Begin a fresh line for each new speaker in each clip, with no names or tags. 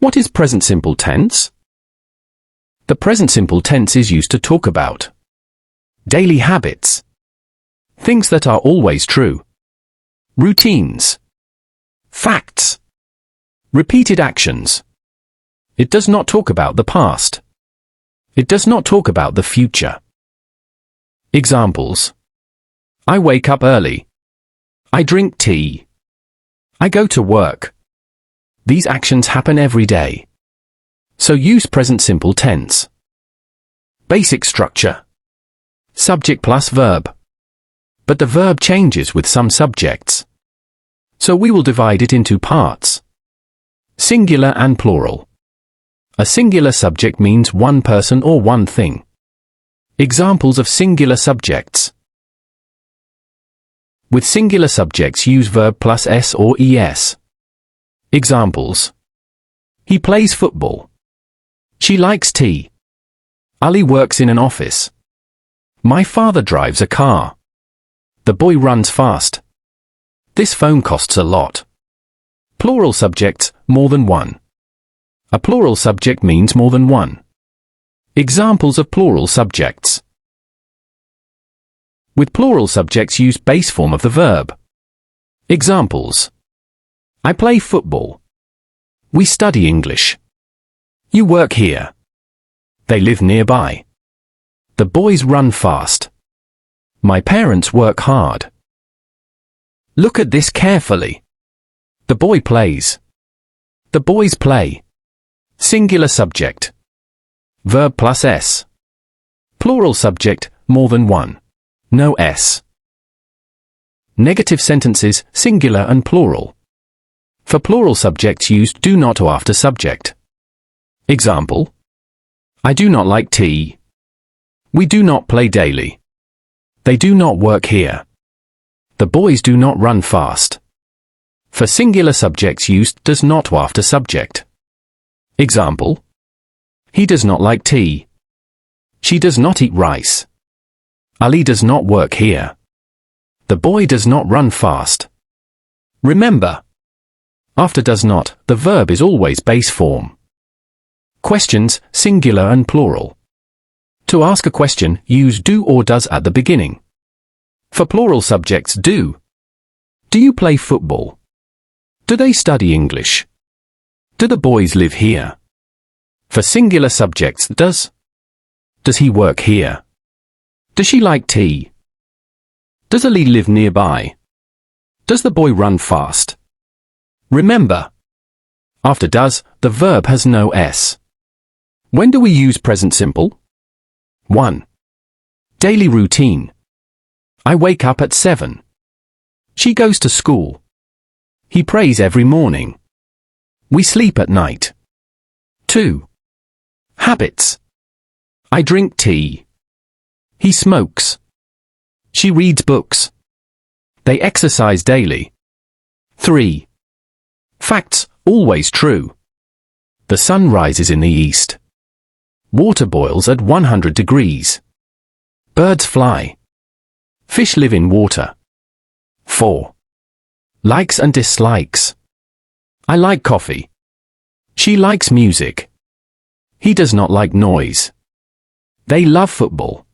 What is present simple tense? The present simple tense is used to talk about daily habits, things that are always true, routines, facts, repeated actions. It does not talk about the past. It does not talk about the future. Examples: I wake up early. I drink tea. I go to work. These actions happen every day. So use present simple tense. Basic structure: subject plus verb. But the verb changes with some subjects. So we will divide it into parts. Singular and plural. A singular subject means one person or one thing. Examples of singular subjects. With singular subjects use verb plus s or es. Examples: he plays football. She likes tea. Ali works in an office. My father drives a car. The boy runs fast. This phone costs a lot. Plural subjects, more than one. A plural subject means more than one. Examples of plural subjects. With plural subjects use base form of the verb. Examples: I play football. We study English. You work here. They live nearby. The boys run fast. My parents work hard. Look at this carefully. The boy plays. The boys play. Singular subject. Verb plus s. Plural subject, more than one. No s. Negative sentences, singular and plural. For plural subjects use do not or after subject. Example: I do not like tea. We do not play daily. They do not work here. The boys do not run fast. For singular subjects used does not or after subject. Example: he does not like tea. She does not eat rice. Ali does not work here. The boy does not run fast. Remember, after does not, the verb is always base form. Questions, singular and plural. To ask a question, use do or does at the beginning. For plural subjects, do. Do you play football? Do they study English? Do the boys live here? For singular subjects, does. Does he work here? Does she like tea? Does Ali live nearby? Does the boy run fast? Remember, after does, the verb has no s. When do we use present simple? 1. Daily routine. I wake up at 7. She goes to school. He prays every morning. We sleep at night. 2. Habits. I drink tea. He smokes. She reads books. They exercise daily. 3. Facts, always true. The sun rises in the east. Water boils at 100 degrees. Birds fly. Fish live in water. 4. Likes and dislikes. I like coffee. She likes music. He does not like noise. They love football.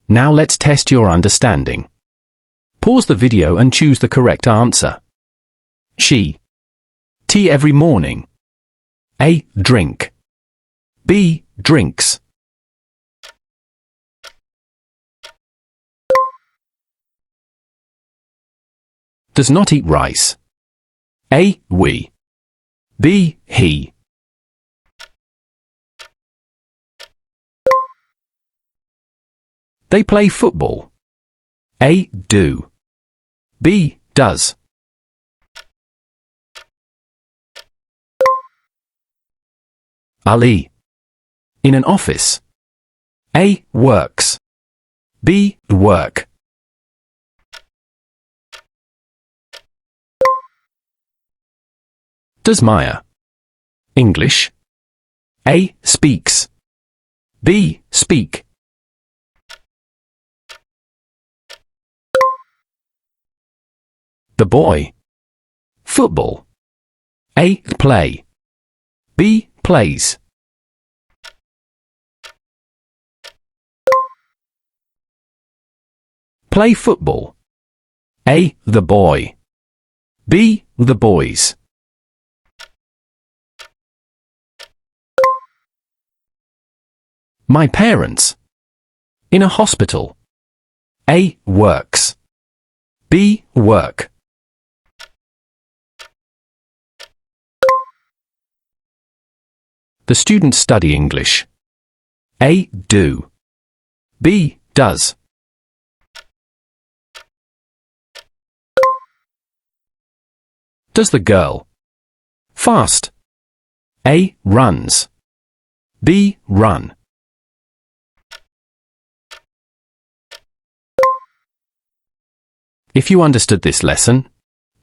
Now let's test your understanding. Pause the video and choose the correct answer. She. Tea every morning. A. Drink. B. Drinks. Does not eat rice. A. We. B. He. They play football. A. Do. B. Does. Ali. In an office. A. Works. B. Work. Does Maya. English. A. Speaks. B. Speak. The boy. Football. A. Play. B. Plays. Play football. A. The boy. B. The boys. My parents. In a hospital. A. Works. B. Work. The students study English. A. Do. B. Does. Does the girl fast? A. Runs. B. Run. If you understood this lesson,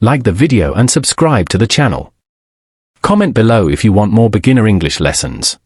like the video and subscribe to the channel. Comment below if you want more beginner English lessons.